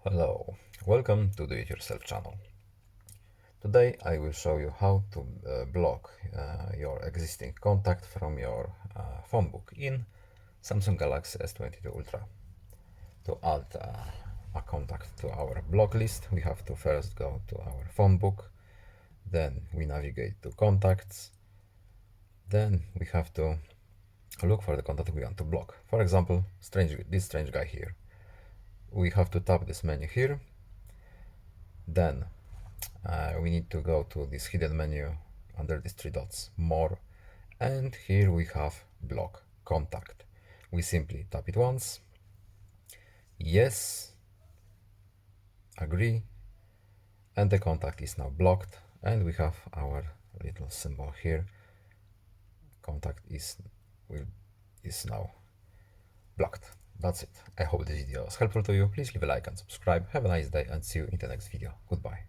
Hello, welcome to Do It Yourself channel. Today I will show you how to block your existing contact from your phone book in Samsung Galaxy S22 Ultra. To add a contact to our block list, we have to first go to our phone book, then we navigate to contacts, then we have to look for the contact we want to block. For example, this strange guy here. We have to tap this menu here, then we need to go to this hidden menu under these three dots, more, and here we have block contact. We simply tap it once, yes, agree, and the contact is now blocked, and we have our little symbol here. Contact is now blocked. That's it. I hope this video was helpful to you. Please leave a like and subscribe. Have a nice day and see you in the next video. Goodbye.